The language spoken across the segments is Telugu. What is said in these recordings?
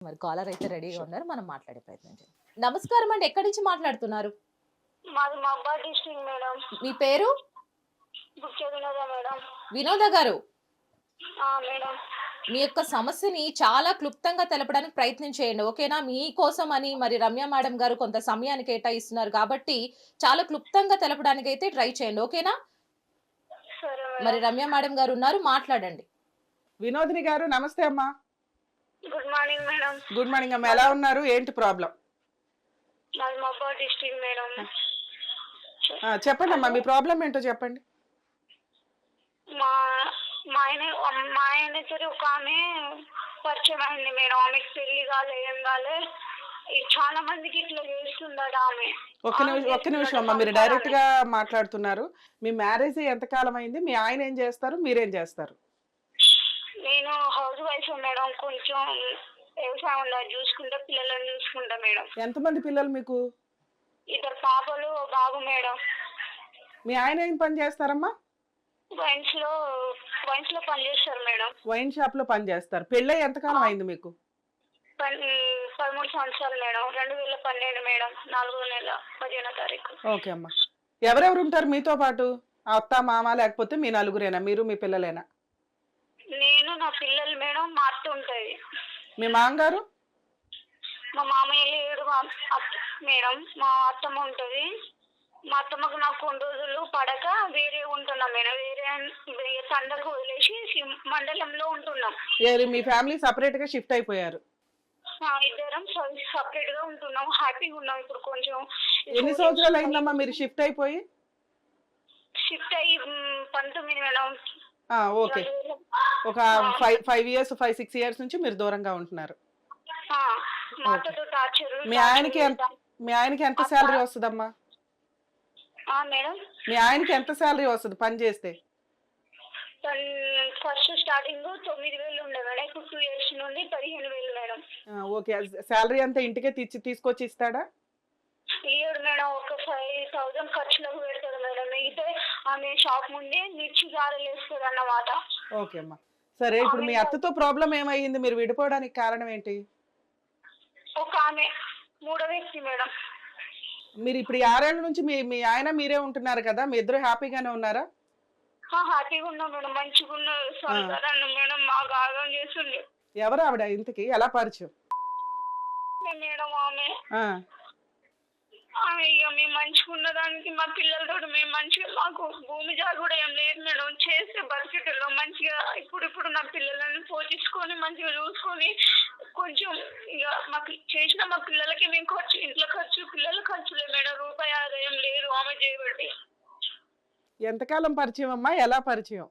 మరి కాలర్ అయితే రెడీగా ఉన్నారు, మనం మాట్లాడే ప్రయత్నం చేద్దాం. నమస్కారం అండి, ఎక్కడి నుంచి మాట్లాడుతున్నారు? మాది మహబాద్ డిస్ట్రిక్ట్ మేడం. మీ పేరు? బుచ్చ వినోద మేడం. వినోద గారు, మేడం. మీ యొక్క సమస్యని చాలా క్లుప్తంగా తెలపడానికి ప్రయత్నం చేయండి, ఓకేనా? మీకోసం అని మరి రమ్య మేడం గారు కొంత సమయాన్ని కేటాయిస్తున్నారు కాబట్టి చాలా క్లుప్తంగా తెలపడానికి అయితే ట్రై చేయండి, ఓకేనా? సరే మరి మేడం. రమ్య మేడం గారు ఉన్నారు, మాట్లాడండి. వినోదిని గారు నమస్తే అమ్మా. Good morning madam. Good morning అమ్మా, ఎలా ఉన్నారు? ఏంటి ప్రాబ్లం? మాది మహబాద్ డిస్ట్రిక్ట్ మేడం. చెప్పండి అమ్మా, మీ ప్రాబ్లం ఏంటో చెప్పండి. మా మా ఆయనతో ఒక ఆమె పరిచయం అయింది మేడం. ఆమెకి పెళ్లి కాలే, ఏం కాలే. చాలా మందికి ఇట్లా చేస్తుందట ఆమె. ఒక్క నిమిషం అమ్మా, మీరు డైరెక్ట్ గా మాట్లాడుతున్నారు. మీ మ్యారేజ్ ఎంతకాలం అయింది? మీ ఆయన ఏం చేస్తారు, మీరేం చేస్తారు? నేను హౌస్ వైఫ్ మేడం. కొంచెం వ్యవసాయం చూసుకుంటా, పిల్లలను చూసుకుంటా మేడం. ఎంతమంది పిల్లలు మీకు? 2 పాపలు, బాబు మేడం. మీ ఆయన ఏం పని చేస్తారమ్మా? వైన్స్ లో పని చేస్తారు మేడం. వైన్ షాప్ లో పని చేస్తారు. పెళ్ళై ఎంతకాలం అయింది మీకు? 13 సంవత్సరాలు మేడం. 2012 మేడం, 4వ నెల 15వ తారీఖు. ఓకే అమ్మా. ఎవరెవరు ఉంటారు మీతో పాటు? అత్త మామ లేకపోతే మీ నలుగురేనా, మీరు మీ పిల్లలేనా? నేను, నా పిల్లలు మేడం. మా అత్త ఉంటది. మీ మామగారు? మా మామయ్య లేడు మేడం. మా అత్తమ్మ ఉంటది. మా అత్తమ్మకు నాకు కొన్ని రోజులు పడక వేరే ఉంటున్నాం మేడం. వేరే తండకు వదిలేసి మండలంలో ఉంటున్నాం. మీ ఫ్యామిలీ సపరేట్ గా షిఫ్ట్ అయిపోయారు? ఇద్దరం సపరేట్ గా ఉంటున్నాం. హ్యాపీగా ఉన్నాం ఇప్పుడు. కొంచెం ఎన్ని సంవత్సరాలు అయిందమ్మా మీరు షిఫ్ట్ అయిపోయి? షిఫ్ట్ అయ్యి 19 మేడం. ఓకే, ఒక 5 ఇయర్స్ 5-6 ఇయర్స్ నుంచి మీరు దూరంగా ఉంటున్నారు. మీ ఆయనకి ఎంత శాలరీ వస్తుందమ్మా? మేడం, మీ ఆయనకి ఎంత శాలరీ వస్తుంది పని చేస్తే? ఫస్ట్ స్టార్టింగ్ 9,000 ఉండే మేడం. ఇప్పుడు 2 ఇయర్స్ నుండి 15,000 మేడం. ఓకే, శాలరీ అంతా ఇంటికే తీసుకొచ్చి ఇస్తాడా? ఇయ్యడు మేడం. ఒక 5,000 ఖర్చులకు పెడతాడు మేడం. మిగితే ఆమె షాప్ ముందే మిర్చి గారెలు వేస్తుంది అన్నమాట. ఓకే అమ్మా, సరే. ఇప్పుడు మీ అత్తతో ప్రాబ్లం ఏమయ్యింది? మీరు విడిపోవడానికి కారణం ఏంటి? ఒక ఆమె 3వ వ్యక్తి మేడం. మీరు ఇప్పుడు 6 ఏళ్ల నుంచి మీ ఆయన మీరే ఉంటున్నారు కదా, మీ ఇద్దరు హ్యాపీగానే ఉన్నారా? హ్యాపీగా ఉన్నాం మేడం. మంచిగా ఉన్నారు. సొంతరాన్ని మేడం మాకు ఆగం చేస్తుంది. ఎవరు ఆవిడ? ఇంతకి ఎలా పరిచయం మేడం ఆమె ఇక మేము మంచిగా ఉన్నదానికి మా పిల్లలతో మేము మంచిగా, మాకు భూమి జాగా కూడా ఏం లేదు మేడం. చేస్తే బతికేటలో మంచిగా ఇప్పుడు నా పిల్లలను పోషించుకొని మంచిగా చూసుకొని కొంచెం ఇక మాకు చేసిన మా పిల్లలకి మేము ఖర్చు, ఇంట్లో ఖర్చు, పిల్లల ఖర్చులే మేడం. రూపాయి ఆదాయం లేదు ఆమె చేయబట్టి. ఎంతకాలం పరిచయం అమ్మా? ఎలా పరిచయం?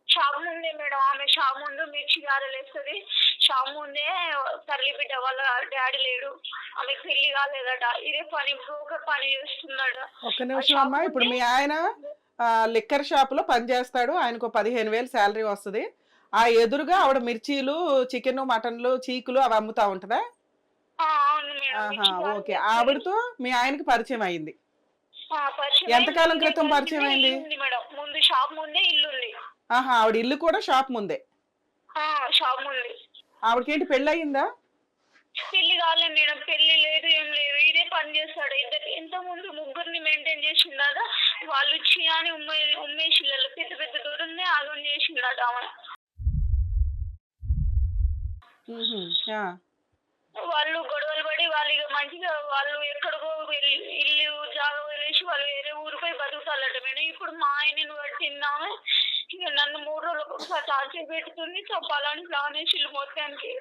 షాప్ ముందే మేడం. ఆమె షాప్ ముందు మిర్చి గారెలు వేస్తుంది. షాప్ ముందే తల్లి బిడ్డ వాళ్ళ డాడీ లేడు, ఆమెకు పెళ్లి కాలేదట. ఇదే పని, బ్రోకర్ పని చేస్తున్నాడ. ఒక్క నిమిషం అమ్మా, ఇప్పుడు మీ ఆయన లిక్కర్ షాప్ లో పని చేస్తాడు. ఆయనకు 15,000 శాలరీ వస్తుంది. ఆ ఎదురుగా ఆవిడ మిర్చీలు, చికెన్, మటన్లు, చీకులు అవి అమ్ముతా ఉంటదా? అవును మేడం. ఓకే, ఆవిడతో మీ ఆయనకి పరిచయం అయింది. ఎంతకాలం క్రితం పరిచయం అయింది మేడం? ముందు షాప్ ముందే ఇల్లు ఉంది. ఆవిడ ఇల్లు కూడా షాప్ ముందే? షాప్ ముందే. ఆవిడకేంటి పెళ్ళి అయిందా? పెళ్లి కాలేదు మేడం. పెళ్లి లేదు, ఏం లేదు. ఇదే పని చేస్తాడు. ఇద్దరు ఇంత ముందు 3 మెయింటైన్ చేసిందాక వాళ్ళు ఇచ్చి అని ఉమ్మేసిల్లలు పెద్ద పెద్ద దూరంనే ఆగం చేసిందట ఆమె. వాళ్ళు గొడవలు పడి వాళ్ళు ఇక మంచిగా వాళ్ళు ఎక్కడికో ఇల్లు జాగా వదిలేసి వాళ్ళు వేరే ఊరిపై బతుకుతారట మేడం. ఇప్పుడు మా ఆయనను పట్టిందామె ఇక నన్ను 3 రోజులకు ఒకసారి టార్చర్ పెడుతుంది. చంపాలని ప్లాన్ వేసి ఇల్లు మొత్తానికి.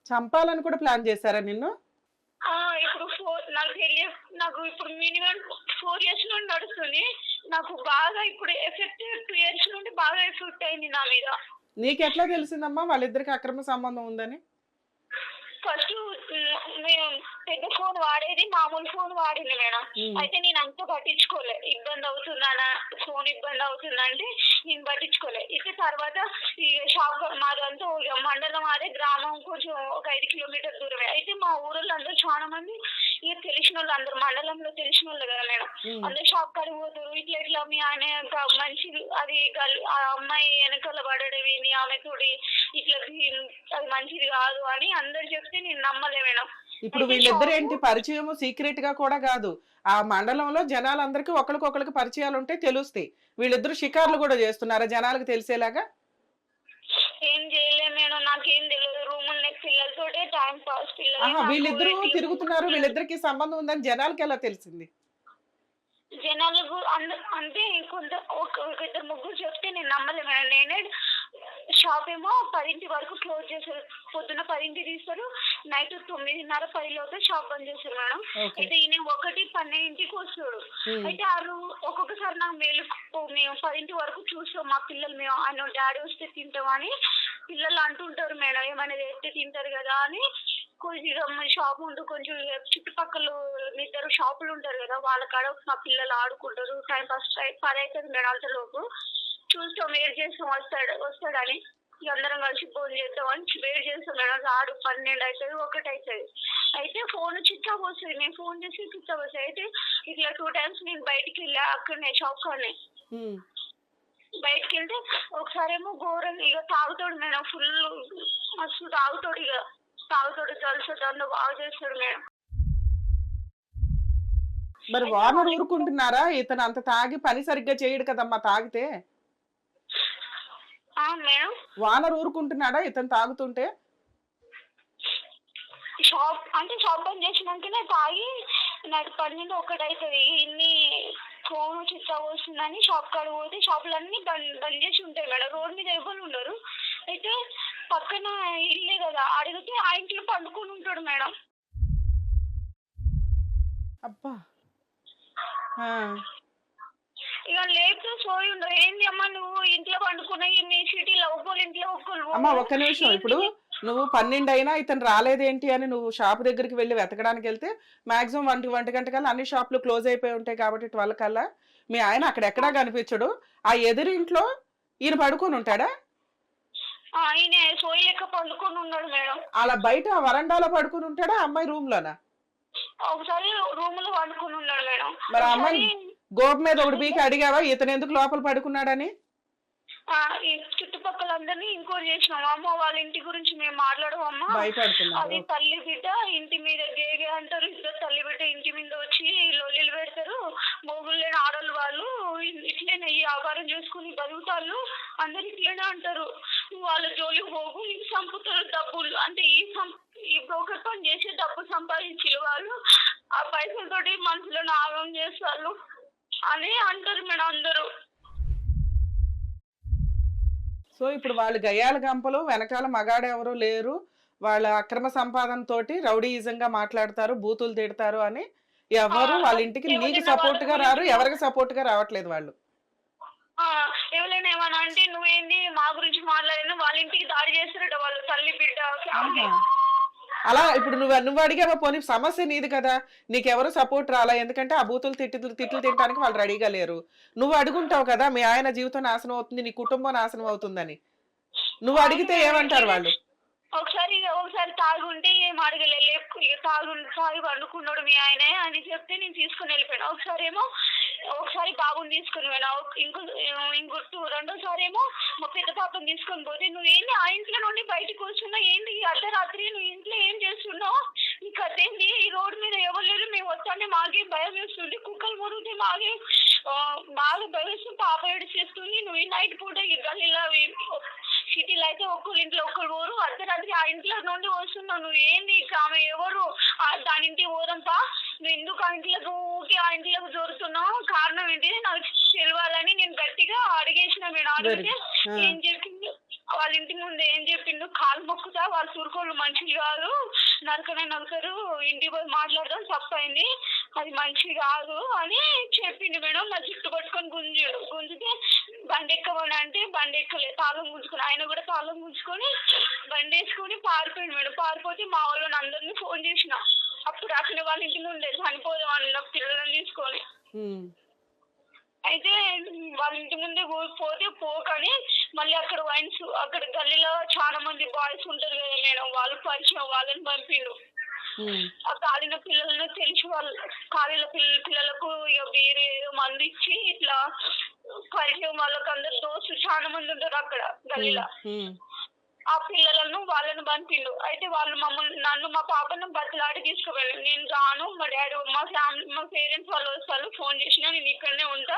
చంపాలని కూడా ప్లాన్ చేశారా నిన్ను? ఇప్పుడు నాకు ఇప్పుడు మినిమం 4 ఇయర్స్ నుండి నడుస్తుంది. నాకు బాగా ఇప్పుడు ఎఫెక్ట్ 2 ఇయర్స్ నుండి బాగా ఎఫెక్ట్ అయింది నా మీద. నీకు ఎట్లా తెలిసిందమ్మా వాళ్ళిద్దరికి అక్రమ సంబంధం ఉందని? ఫస్ట్ మేము పెద్ద ఫోన్ వాడేది, మామూలు ఫోన్ వాడింది మేడం. అయితే నేను అంతా పట్టించుకోలే. ఇబ్బంది అవుతుందా, ఫోన్ ఇబ్బంది అవుతుందంటే నేను పట్టించుకోలే. ఇక తర్వాత ఈ షాప్ మాదంతా మండలం, అదే గ్రామం కొంచెం ఒక 5 కిలోమీటర్ దూరమే. అయితే మా ఊళ్ళో అందరూ చాలా మంది ఇక తెలిసిన వాళ్ళు అందరు మండలంలో తెలిసిన వాళ్ళు కదా మేడం. అందరు షాప్ కాడికి పోతారు, ఇట్లా ఇట్లా మీ ఆయన మంచి అది ఆ అమ్మాయి వెనకాల పడడం ఏంది, ఆమెతోటి ఇట్లా అది మంచిది కాదు అని అందరు చెప్తే నేను నమ్మలే మేడం. ఇప్పుడు వీళ్ళిద్దరు ఏంటి పరిచయం సీక్రెట్ గా కూడా కాదు, ఆ మండలంలో జనాలందరికీ ఒకరికొకరికి పరిచయాలు ఉంటే తెలుస్తాయి. వీళ్ళిద్దరు షికార్లు కూడా చేస్తున్నారా జనాలకు తెలిసేలాగా? ఏం చేయలే మేడం, నాకేం తెలియదు. రూములు పిల్లలతోటే టైం పాస్. వీళ్ళిద్దరు తిరుగుతున్నారు, వీళ్ళిద్దరికి సంబంధం ఉందని జనాలకి ఎలా తెలిసింది? జనాలకు అంటే కొంత ఒక ఇద్దరు ముగ్గురు చెప్తే నేను నమ్మలే మేడం. నేనే షాప్ ఏమో 10 వరకు క్లోజ్ చేశారు. పొద్దున 10 తీస్తారు, నైట్ 9:30 10 లోపు షాప్ బంద్ చేశారు మేడం. అయితే ఈయన 1-12 వస్తాడు. అయితే ఒక్కొక్కసారి నాకు మేము 10 వరకు చూస్తాం మా పిల్లలు, మేము ఆయన డాడీ వస్తే తింటామని పిల్లలు అంటుంటారు మేడం, ఏమైనా వేస్తే తింటారు కదా అని. కొద్దిగా షాప్ ముందు కొంచెం చుట్టుపక్కల 2 షాపులు ఉంటారు కదా, వాళ్ళ కాడ మా పిల్లలు ఆడుకుంటారు, టైం పాస్ 10 అవుతుంది మేడం. అంతలోపు చూస్తాం, వెయిట్ చేస్తాం వస్తాడని. అందరం కలిసి ఫోన్ చేద్దామని వెయిట్ చేస్తాం మేడం. రాడు, 12 అవుతుంది 1 అవుతుంది. అయితే ఫోన్ చిట్టా వస్తుంది, మేము ఫోన్ చేసి చిట్టా వస్తుంది. అయితే ఇట్లా 2 times నేను బయటికి వెళ్ళా, అక్కడనే షాప్ కాడనే బయటకి వెళ్తే ఒకసారేమో ఘోరం ఇక తాగుతాడు మేడం, ఫుల్ మస్తు తాగుతాడు. ఇక తాగుతాడు, జలుసుతాడు, బాగా చేస్తాడు మేడం. మరి వానర్ ఊరుకుంటున్నారా? ఇతను అంత తాగి పని సరిగ్గా చేయడు కదమ్మా తాగితే. మేడం వానర్ ఊరుకుంటున్నాడా ఇతను తాగుతుంటే? షాప్ బంద్ చేసినాకనే తాగి నాకు 12 1 అవుతుంది. ఇన్ని ఫోన్ చిట్టా వస్తుందని షాప్ కాడ పోతే షాపులన్నీ బంద్ చేసి ఉంటాయి మేడం. రోడ్ మీద ఎవరు ఉండరు. అయితే పక్కన ఇల్లే కదా, అడిగితే ఆ ఇంట్లో పండుకొని ఉంటాడు మేడం. అబ్బా, ఇక లేపితే సోయి ఉండవు. ఏంది అమ్మా నువ్వు ఇంట్లో పండుకున్నాయి, మీ సిటీలో ఒక్కరు ఇంట్లో ఒక్కరు. అమ్మా ఒక్క నిమిషం, ఇప్పుడు నువ్వు 12 అయినా ఇతను రాలేదేంటి అని నువ్వు షాప్ దగ్గరికి వెళ్ళి వెతకడానికి వెళ్తే మాక్సిమం 1 గంట కల్లా అన్ని షాపులు క్లోజ్ అయిపోయి ఉంటాయి కాబట్టి 12 కల్లా మీ ఆయన అక్కడ ఎక్కడా కనిపించడు. ఆ ఎదురింట్లో ఈయన పడుకొని ఉంటాడా? ఆయన సోయి లెక్క పండుకొని ఉన్నాడు మేడం. అలా బయట వరండాలో పడుకొని ఉంటాడా, అమ్మాయి రూమ్ లోనా? ఒకసారి రూమ్ లో పండుకొని ఉన్నాడు మేడం. మరి అమ్మాయి గోపు మీద ఒకటి బీకి అడిగావా ఇతను ఎందుకు లోపల పడుకున్నాడని? ఈ చుట్టుపక్కల అందరినీ ఇంకోటి చేసినాం. అమ్మ వాళ్ళ ఇంటి గురించి మేము మాట్లాడమమ్మా, అది తల్లి బిడ్డ ఇంటి మీద గేగే అంటారు. ఇద్దరు తల్లి బిడ్డ ఇంటి మీద వచ్చి లొల్లిలు పెడతారు. మొగులు లేని ఆడోళ్ళు వాళ్ళు ఇట్లనే ఈ వ్యాపారం చేసుకుని బతుకుతాళ్ళు, అందరు ఇట్లనే అంటారు. వాళ్ళ జోలికి పోగు, నీకు చంపుతారు డబ్బులు. అంటే ఈ బ్రోకర్ పని చేసి డబ్బు సంపాదించి వాళ్ళు ఆ పైసలతోటి మనుషులను ఆగం చేస్తారు అని అంటారు మేడం అందరూ. సో ఇప్పుడు వాళ్ళు గయ్యాల గంపలు, వెనకాల మగాడు ఎవరు లేరు, వాళ్ళ అక్రమ సంపాదన తోటి రౌడీయిజంగా మాట్లాడతారు, బూతులు తిడతారు అని ఎవరు వాళ్ళ ఇంటికి నీకు సపోర్ట్ గా రారు, ఎవరికి సపోర్ట్ గా రావట్లేదు వాళ్ళు. ఎవరైనా ఏమన్నా అంటే నువ్వేంది మా గురించి మాట్లాడినా వాళ్ళ ఇంటికి దాడి చేస్తారట వాళ్ళు, తల్లి బిడ్డ. అలా ఇప్పుడు నువ్వు అడిగావా? పోనీ సమస్య నీది కదా, నీకెవరు సపోర్ట్ రాలా, ఎందుకంటే ఆ బూతులు తిట్లు తినడానికి వాళ్ళు రెడీగా లేరు. నువ్వు అడుగుంటావు కదా మీ ఆయన జీవితం నాశనం అవుతుంది, నీ కుటుంబం నాశనం అవుతుందని. నువ్వు అడిగితే ఏమంటారు వాళ్ళు? ఒకసారి తాగుంటే ఏం అడగలేదు, తాగి పండుకున్నాడు మీ ఆయన అని చెప్తే నేను తీసుకుని వెళ్ళిపోయాను. ఒకసారి బాబుని తీసుకుని పోయినా, రెండోసారి ఏమో మా పెద్ద పాపని తీసుకొని పోతే నువ్వేంది ఆ ఇంట్లో నుండి బయటకు వస్తున్నావు, ఏంది అర్ధరాత్రి నువ్వు ఇంట్లో ఏం చేస్తున్నావు, నీకు అదేంది, ఈ రోడ్డు మీద ఎవరు లేరు, మేము వస్తానే మాకే భయం వేస్తుంది, కుక్కలు మురిగితే మాకే బాగా భయం వేస్తుంది, పాప ఏడిచేస్తుంది, నువ్వు ఈ నైట్ పూట గల్లీలో సిటీలో అయితే ఒక్కరు ఇంట్లో ఒక్కరు పోరు, అర్ధరాత్రి ఆ ఇంట్లో నుండి వస్తున్నావు, నువ్వు ఏంది ఆమె ఎవరు, దాని ఇంటికి పోదంపా, నువ్వు ఎందుకు ఆ ఇంట్లోకి ఊకి ఆ ఇంట్లోకి జోరుతున్నావు, కారణం ఏంటి నాకు తెలియాలని నేను గట్టిగా అడిగేసిన మేడం. అడిగితే ఏం చెప్పిండు, వాళ్ళ ఇంటి ముందు ఏం చెప్పిండు, కాలు మొక్కుతా వాళ్ళ సూరుకోళ్ళు మంచిది కాదు, నరకరు, ఇంటికి పోయి మాట్లాడదాం తప్పైంది, అది మంచిది కాదు అని చెప్పిండు మేడం. నా జుట్టు పట్టుకొని గుంజితే బండి ఎక్కమని అంటే బండి ఎక్కలేదు, తాళం గుంజుకుని ఆయన కూడా తాళం గుంజుకొని బండి వేసుకొని పారిపోయింది మేడం. పారిపోతే మా వాళ్ళని అందరినీ ఫోన్ చేసిన, అప్పుడు అక్కడ వాళ్ళ ఇంటి ముందే చనిపోదాం వాళ్ళ పిల్లలను తీసుకొని. అయితే వాళ్ళ ఇంటి ముందే పోతే పోకని మళ్ళీ అక్కడ గల్లీలో చాలా మంది బాయ్స్ ఉంటారు కదా మేడం, వాళ్ళు పరిచయం, వాళ్ళని పంపిండు. ఉమ్, ఆ కాలిన పిల్లలను తెలిసి వాళ్ళు పిల్లలకు ఇక వేరే ఏదో మందు ఇచ్చి ఇట్లా పరిచయం వాళ్ళకి అందరు దోస్తులు చాలా మంది ఉంటారు అక్కడ ఉమ్, గల్లీలో. ఉమ్, ఆ పిల్లలను వాళ్ళని పంపిండు. అయితే వాళ్ళు నన్ను మా పాపను బతిలాడి తీసుకువెళ్ళాను. నేను రాను, మా డాడీ మా ఫ్యామిలీ మా పేరెంట్స్ వాళ్ళు వస్తారు, ఫోన్ చేసినా నేను ఇక్కడనే ఉంటా,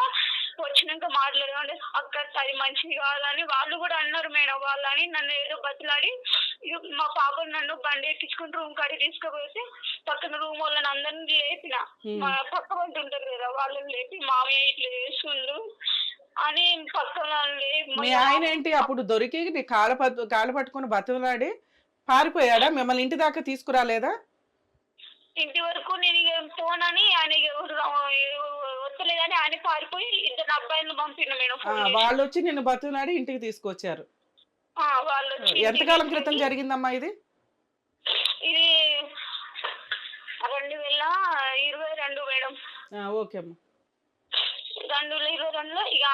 వచ్చినాక మాట్లాడమంటే అక్కడ అది మంచిది కాదని వాళ్ళు కూడా అన్నారు మేడం. వాళ్ళని నన్ను ఏదో బతిలాడి ఇక మా పాపను నన్ను బండి ఎక్కించుకుని రూమ్ కాడికి తీసుకుపోతే పక్కన రూమ్ వాళ్ళని అందరినీ లేపిన. మా పక్క వాళ్ళు ఉంటారు కదా, వాళ్ళని లేపి మామయ్య ఇట్లా చేస్తుండ్రు అని పక్కన మీ ఆయన ఏంటి అప్పుడు దొరికి నీ కాళ్ళ పట్టుకుని బతులాడి పారిపోయాడా? మిమ్మల్ని ఇంటి దాకా తీసుకురాలేదా? ఇంటి వరకు నేను ఇక పోనని ఆయన వస్తలేదని ఆయన పారిపోయి ఇద్దరు అబ్బాయిలను పంపిన మేడం. వాళ్ళు వచ్చి నిన్ను బతులాడి ఇంటికి తీసుకొచ్చారు. వాళ్ళు వచ్చి ఎంతకాలం క్రితం జరిగిందమ్మా ఇది? ఇది 2022 మేడం. ఓకే అమ్మా. 2022లో ఇక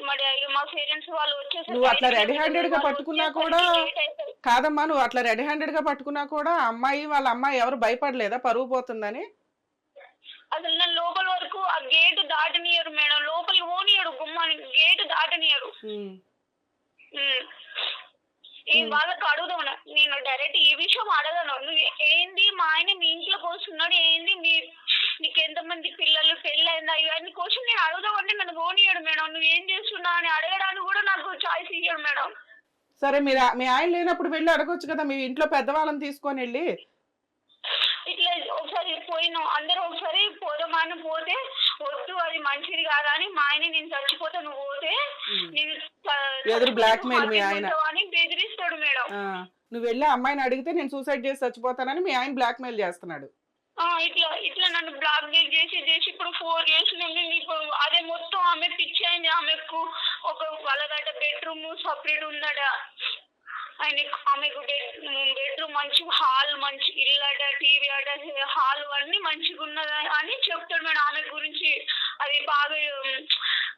మరి మా పేరెంట్స్ వాళ్ళు నువ్వు అట్లా రెడీ హ్యాండెడ్ గా పట్టుకున్నా కూడా వచ్చేసరికి కాదమ్మా, నువ్వు అట్లా రెడీ హ్యాండెడ్ గా పట్టుకున్నా కూడా వాళ్ళ అమ్మాయి ఎవరు భయపడలేదా పరువు పోతుందని? అసలు నన్ను లోపల వరకు ఆ గేటు దాటనియరు మేడం, లోపలికి పోనీయడు, గుమ్మాని గేటు దాటనియరు. వాళ్ళకి అడుగుదాం, నేను డైరెక్ట్ ఈ విషయం అడగను. నువ్వు ఏంది మా ఆయన మీ ఇంట్లోకి వస్తున్నాడు, ఏంది నీకు ఎంతమంది పిల్లలు, పెళ్ళైందా, ఇవన్నీ క్వశ్చన్ నేను అడుగుదాం అంటే నన్ను పోనీయడు మేడం. నువ్వు ఏం చేస్తున్నా అని అడగడానికి కూడా నాకు చాయిస్ ఇయ్యడు మేడం. సరే, మీ ఆయన లేనప్పుడు వెళ్ళి అడగొచ్చు కదా, మీ ఇంట్లో పెద్దవాళ్ళని తీసుకొని వెళ్ళి. ఇట్లా ఒకసారి పోయినాం అందరూ, ఒకసారి పోదామని పోతే వద్దు అది మంచిది కాదా అని మా ఆయన నేను చచ్చిపోతా నువ్వు పోతే నేను ఎదురు బ్లాక్ మెయిల్ మీ ఆయన అని బెదిరిస్తాడు మేడం. నువ్వు వెళ్ళి అమ్మాయిని అడిగితే నేను సూసైడ్ చేసి చచ్చిపోతానని మీ ఆయన బ్లాక్ మెయిల్ చేస్తున్నాడు. ఇట్లా నన్ను బ్లాక్ మెయిల్ చేసి ఇప్పుడు 4 years నుండి ఇప్పుడు అదే మొత్తం ఆమె పిచ్చి అయింది. ఆమెకు ఒక వాళ్ళగట బెడ్రూమ్ సపరేట్ ఉందట, ఆమెకు బెడ్రూమ్ మంచి హాల్, మంచి ఇల్లు అట, టీవీ అట, హాల్ అన్ని మంచిగా ఉన్నదా అని చెప్తాడు మేడం. ఆమె గురించి అది బాగా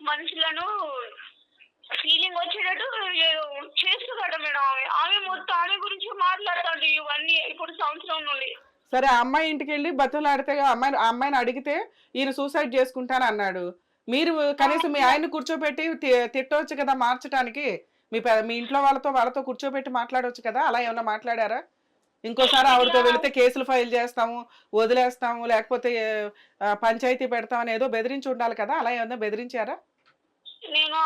మనుషులను ఫీలింగ్ వచ్చేటట్టు చేస్తుందట మేడం. ఆమె మొత్తం ఆమె గురించి మాట్లాడతాడు ఇవన్నీ ఇప్పుడు సంవత్సరం నుండి. సరే, ఆ అమ్మాయి ఇంటికి వెళ్ళి బతులాడితే అమ్మాయిని అడిగితే ఈయన సూసైడ్ చేసుకుంటాను అన్నాడు. మీరు కనీసం మీ ఆయన్ని కూర్చోబెట్టి తిట్టవచ్చు కదా మార్చడానికి. మీ ఇంట్లో వాళ్ళతో కూర్చోబెట్టి మాట్లాడవచ్చు కదా. అలా ఏమన్నా మాట్లాడారా? ఇంకోసారి ఆవిడతో వెళితే కేసులు ఫైల్ చేస్తాము, వదిలేస్తాము, లేకపోతే పంచాయతీ పెడతామని ఏదో బెదిరించి ఉండాలి కదా. అలా ఏమన్నా బెదిరించారా? నేను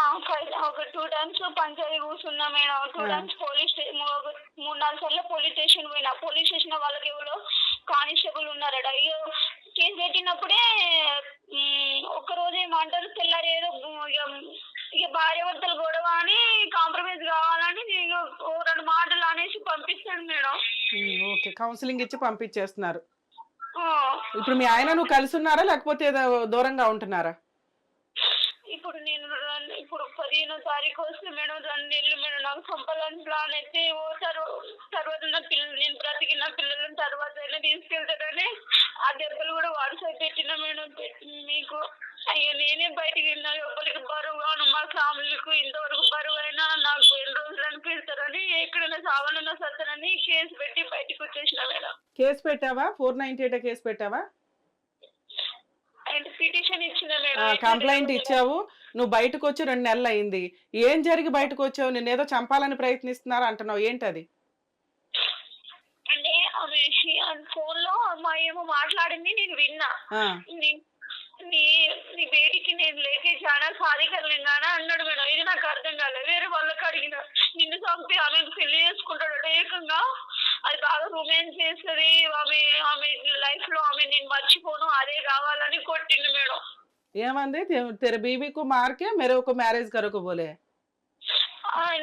ఒక 2 times పంచాయతీ కూర్చున్నా మేడం. 2 times 3-4 సార్లు పోలీస్ స్టేషన్ పోయినా. పోలీస్ స్టేషన్ వాళ్ళకి ఎవరో కానిస్టేబుల్ ఉన్నారట. కేసు పెట్టినప్పుడే ఒక్కరోజు ఏమంటారు, తెల్లారి ఏదో ఇక భార్యాభర్తలు గొడవ అని కాంప్రమైజ్ కావాలని 2 మాటలు అనేసి పంపిస్తాడు మేడం. ఓకే, కౌన్సిలింగ్ ఇచ్చి పంపించేస్తున్నారు. ఇప్పుడు మీ ఆయన నువ్వు కలిసి ఉన్నారా లేకపోతే దూరంగా ఉంటున్నారా? ఇప్పుడు నేను 15వ తారీఖు వస్తే మేడం 2 నెలలు మేడం. నాకు చంపాలని ప్లాన్ అయితే తర్వాత నేను బ్రతికిన పిల్లలను తర్వాత అయినా తీసుకెళ్తాడని ఆ దెబ్బలు కూడా వాట్సాప్ పెట్టినా మేడం. మీకు అయ్యో నేనే బయటికి వెళ్ళినా, ఎవరికి బరువుగాను మా ఫ్యామిలీకి ఇంతవరకు బరువు అయినా నాకు ఎన్ని రోజులు అనిపిస్తారని ఎక్కడైనా సావనన్నా సత్తానని కేసు పెట్టి బయటకు వచ్చేసిన మేడం. కేసు పెట్టావా? 498 కేసు పెట్టావా? పిటిషన్ ఇచ్చిన మేడం. కంప్లైంట్ ఇచ్చావు. నువ్వు బయటకు వచ్చి 2 నెలలు అయింది. ఏం జరిగి బయటకు వచ్చావు? నిన్నేదో చంపాలని ప్రయత్నిస్తున్నారు అంటున్నావు, ఏంటది? అంటే ఆమె ఫోన్ లో మా ఏమో మాట్లాడింది నేను విన్నా. నీ బేటికి నేను లేకే చాలా సాధికరణంగానే అన్నాడు మేడం. ఇది నాకు అర్థం కాలేదు. వేరే వాళ్ళకి అడిగిన నిన్ను చంపి ఆమెకు పెళ్లి చేసుకుంటాడు ఏకంగా. అది బాగా రొమాన్స్ చేస్తుంది, ఆమె లైఫ్ లో ఆమె నేను మర్చిపోను అదే కావాలని కొట్టింది మేడం. ఏమంది? तेरे बीवी को मार के मेरे को मैरिज करो को बोले.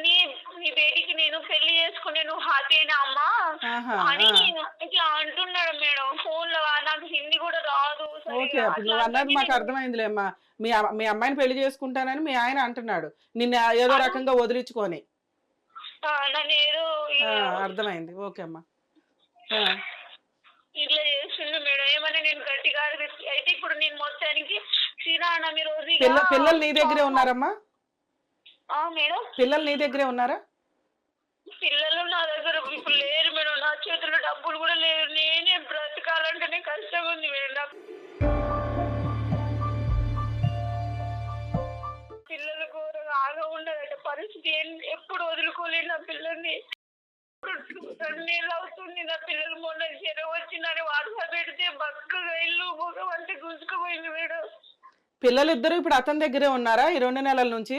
నీ బేటికి నేను పెళ్లి చేసుకునే నువ్వు హ్యాపీ అయినా అమ్మా అని నేను ఇట్లా అంటున్నాడు మేడం ఫోన్ లో. నాకు హిందీ కూడా రాదు. ఓకే, నువ్వు అన్నది మాకు అర్థమైందిలేమ్మా. మీ అమ్మాయిని పెళ్లి చేసుకుంటానని మీ ఆయన అంటున్నాడు, నిన్ను ఏదో రకంగా వదిలించుకొని. నన్ను ఏదో అర్థమైంది. ఓకే అమ్మా. ఇట్లా చేస్తుండే మేడం. ఏమన్నా నేను గట్టిగా అయితే ఇప్పుడు నేను మొత్తానికి శ్రీరామనవమి రోజు పిల్లలు నీ దగ్గరే ఉన్నారమ్మా? మేడం పిల్లలు నీ దగ్గరే ఉన్నారా? పిల్లలు నా దగ్గర ఇప్పుడు లేరు మేడం. నా చేతిలో డబ్బులు కూడా లేవు. నేనే బ్రతకాలంటేనే కష్టంగా ఉంది మేడం. నాకు పిల్లలు ఘోరంగా ఆగా ఉండదట పరిస్థితి. ఎప్పుడు వదులుకోలేదు నా పిల్లల్ని. 2 నెలలు అవుతుంది. నా పిల్లలు మొన్న జ్వరం వచ్చిందని వాట్సాప్ పెడితే బక్కగా ఇల్లు ముఖం అంటే గుంజుకుపోయింది మేడం. పిల్లలిద్దరూ ఇప్పుడు అతని దగ్గరే ఉన్నారా ఈ 2 నెలల నుంచి?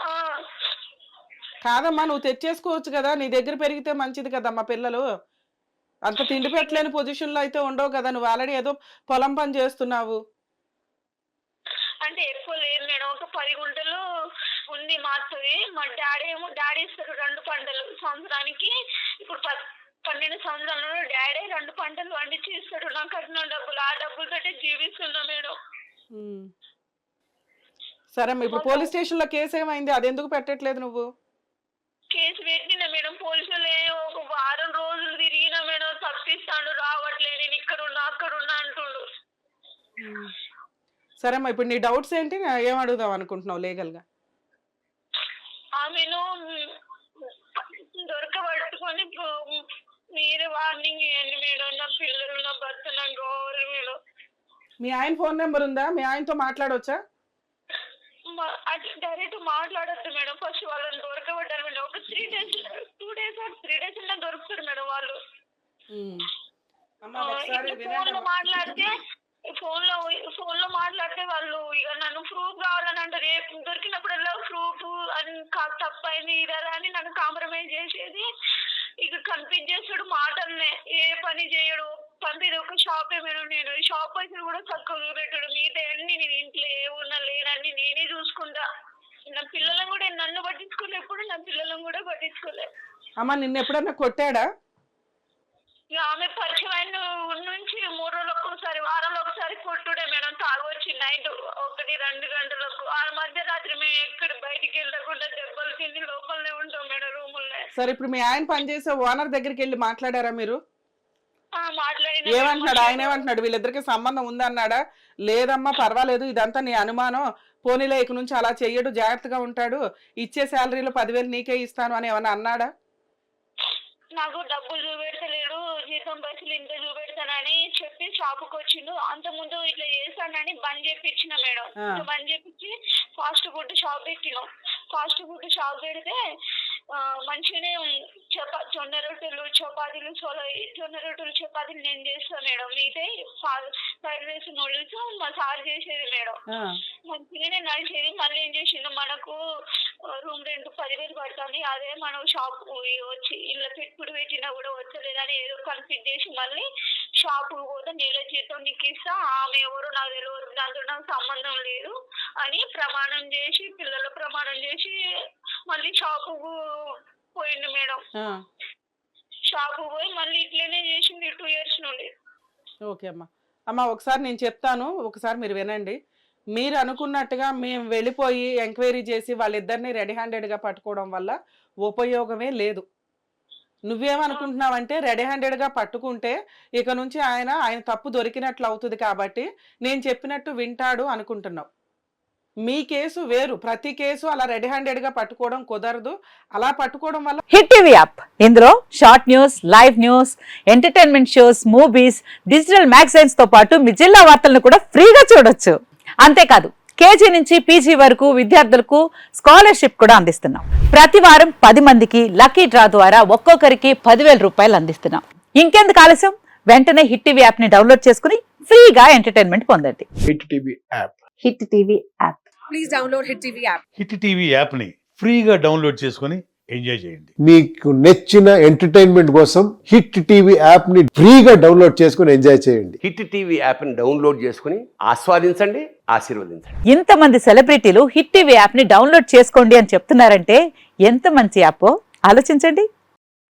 ఆ, కాదమ్మా, నువ్వు తెచ్చేసుకోవచ్చు కదా, నీ దగ్గర పెరిగితే మంచిది కదమ్మా. పిల్లలు అంత తిండి పెట్టలేని పొజిషన్లో అయితే ఉండవు కదా, నువ్వు ఆల్రెడీ ఏదో పొలం పని చేస్తున్నావు. అంటే ఎక్కువ లేదు మేడం. ఒక 10 గుంటలు ఉంది మాత్రమే. మా డాడీ ఇస్తారు 2 పంటలు సంవత్సరానికి. ఇప్పుడు 12 సంవత్సరాలలో డాడీ 2 పంటలు వండించి ఇస్తాడు. నాకు కట్టిన డబ్బులు, ఆ డబ్బులతోటే జీవిస్తున్నా మేడం. సరే అమ్మా, ఇప్పుడు పోలీస్ స్టేషన్ లో కేసు ఏమైంది? అది ఎందుకు పెట్టట్లేదు నువ్వు? కేసు పెట్టినా మేడం. పోలీసులు ఒక వారం రోజులు తిరిగినా మేడం. తప్పిస్తాడు, రావట్లేదు, నేను ఇక్కడ ఉన్నా అక్కడ ఉన్నా అంటుండు. సరే అమ్మా, ఇప్పుడు నీ డౌట్స్ ఏంటి? ఏం అడుగుదాం అనుకుంటున్నావు లీగల్ గా? ఆమెను దొరకబట్టుకొని మీరే వార్నింగ్ ఇవ్వండి మేడం. నా పిల్లలు, నా భర్త నాకు కావాలి మేడం. మీ ఆయన ఫోన్ నెంబర్ ఉందా? మీ ఆయనతో మాట్లాడవచ్చా? డైరెక్ట్ మాట్లాడద్దు మేడం. ఫస్ట్ వాళ్ళని దొరకబడ్డారు మేడం. ఒక 2 డేస్ ఉన్నా దొరుకుతారు మేడం వాళ్ళు. మాట్లాడితే ఫోన్ లో మాట్లాడితే వాళ్ళు ఇక నన్ను ప్రూఫ్ కావాలని అంటారు. దొరికినప్పుడల్లా ప్రూఫ్ అని తప్పైంది ఇదా అని నన్ను కాంప్రమైజ్ చేసేది. ఇక కనిపించేస్తాడు మాటలనే, ఏ పని చేయడు. పంపిది ఒక షాపే మేడం. నేను షాప్ పైసలు కూడా తక్కువ పెట్టాడు. మిగతా అన్ని నేను ఇంట్లో ఏ ఉన్నా లేనని నేనే చూసుకుంటా. నా పిల్లలను కూడా నన్ను పట్టించుకోలే, ఎప్పుడు నా పిల్లలను కూడా పట్టించుకోలే. అమ్మా, నిన్ను ఎప్పుడన్నా కొట్టాడా? ఆమె పరిచయం అయిన నుంచి 3 రోజులకు ఒకసారి, వారంలో ఒకసారి కొట్టుడే మేడం. తాగొచ్చి నైట్ 1-2 గంటలకు. ఆ మధ్యరాత్రి మేము ఎక్కడ బయటికి వెళ్ళకుండా దెబ్బలు తిండి లోపలనే ఉంటాం మేడం, రూముల్లో. సరే, ఇప్పుడు మీ ఆయన పనిచేసే ఓనర్ దగ్గరికి వెళ్ళి మాట్లాడారా మీరు? మాట్లాడిన. ఏమంటున్నాడు ఆయన? ఏమంటున్నాడు? వీళ్ళిద్దరికి సంబంధం ఉందన్నాడా? లేదమ్మా పర్వాలేదు, ఇదంతా నీ అనుమానం, పోనీలే ఇక నుంచి అలా చెయ్యడు, జాగ్రత్తగా ఉంటాడు, ఇచ్చే శాలరీలో 10,000 నీకే ఇస్తాను అని ఏమన్నా అన్నాడా? నాకు డబ్బులు చూపెడతలేడు, జీతం పైసలు ఇంత చూపెడతానని చెప్పి షాపుకి వచ్చిండు. అంత ముందు ఇట్లా చేస్తానని బంద్ చేపించిన మేడం. బంద్ చేపించి ఫాస్ట్ ఫుడ్ షాప్ పెట్టినాం. ఫాస్ట్ ఫుడ్ షాప్ పెడితే మంచిగానే జొన్న రొట్టెలు చపాతీలు జొన్న రొట్టెలు చపాతీలు నేను చేస్తాను మేడం. మిగతా ఫ్రైడ్ రైస్ నూడిల్స్ మా సార్ చేసేది మేడం. మంచిగానే నడిచేది. మళ్ళీ ఏం చేసిండు, మనకు రూమ్ రెంట్ 10,000 పడుతుంది, అదే మనం షాప్ వచ్చి ఇళ్ళ పెట్టుబడి పెట్టినా కూడా వచ్చలేదని ఏదో కన్ఫ్యూజ్ చేసి మళ్ళీ షాపు పోతే నెల జీతం నీకు ఇస్తా, ఆమె ఎవరు నాకు తెలియదు, దాంతో నాకు సంబంధం లేదు అని ప్రమాణం చేసి, పిల్లల ప్రమాణం చేసి మళ్ళీ షాపు పోయిండు మేడం. షాపు పోయి మళ్ళీ ఇట్లనే చేసింది 2 years నుండి. ఓకే అమ్మా. అమ్మా, ఒకసారి నేను చెప్తాను, ఒకసారి మీరు వినండి. మీరు అనుకున్నట్టుగా మేము వెళ్ళిపోయి ఎంక్వైరీ చేసి వాళ్ళిద్దరిని రెడీ హ్యాండెడ్గా పట్టుకోవడం వల్ల ఉపయోగమే లేదు. నువ్వేమనుకుంటున్నావంటే రెడీ హ్యాండెడ్గా పట్టుకుంటే ఇక నుంచి ఆయన తప్పు దొరికినట్లు అవుతుంది కాబట్టి నేను చెప్పినట్టు వింటాడు అనుకుంటున్నావు. మీ కేసు వేరు. ప్రతి కేసు అలా రెడీ హ్యాండెడ్గా పట్టుకోవడం కుదరదు. అలా పట్టుకోవడం వల్ల హిట్ టీవీ యాప్, ఇందులో short news, live news, entertainment shows, movies, digital magazines తో పాటు మీ జిల్లా వార్తలను కూడా ఫ్రీగా చూడొచ్చు. అంతేకాదు, కేజీ నుంచి పీజీ వరకు విద్యార్థులకు స్కాలర్షిప్ కూడా అందిస్తున్నాం. ప్రతి వారం 10 మందికి లక్కీ డ్రా ద్వారా ఒక్కొక్కరికి 10,000 రూపాయలు అందిస్తున్నాం. ఇంకెందుకు ఆలస్యం, వెంటనే హిట్ టీవీ యాప్ ని డౌన్లోడ్ చేసుకుని ఫ్రీగా ఎంటర్టైన్మెంట్ పొందండి. Hit TV app. Hit TV app. Please download hit TV app. Hit TV యాప్ని ఫ్రీగా డౌన్లోడ్ చేసుకొని ఎంజాయ్ చేయండి. మీకు నచ్చిన ఎంటర్టైన్మెంట్ కోసం హిట్ టీవీ యాప్ ని ఫ్రీగా డౌన్లోడ్ చేసుకొని ఎంజాయ్ చేయండి. హిట్ టీవీ యాప్ని డౌన్లోడ్ చేసుకుని ఆస్వాదించండి, ఆశీర్వదించండి. ఇంతమంది సెలబ్రిటీలు హిట్ టీవీ యాప్ ని డౌన్లోడ్ చేసుకోండి అని చెప్తున్నారంటే ఎంత మంచి యాప్ ఆలోచించండి.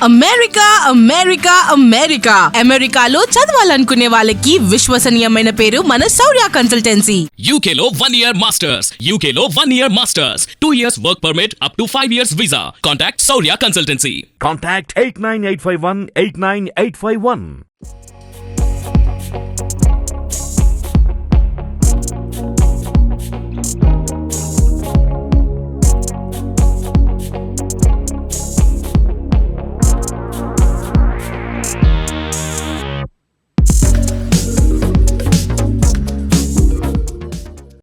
అమెరికా అమెరికా అమెరికా అమెరికాలో చదవాలనుకునే వాళ్ళకి విశ్వసనీయమైన పేరు మన శౌర్య కన్సల్టెన్సీ. UK లో 1 year masters. UK లో 1 year masters. 2 years work permit up to 5 years visa. Contact Saurya Consultancy. Contact 89851 89851.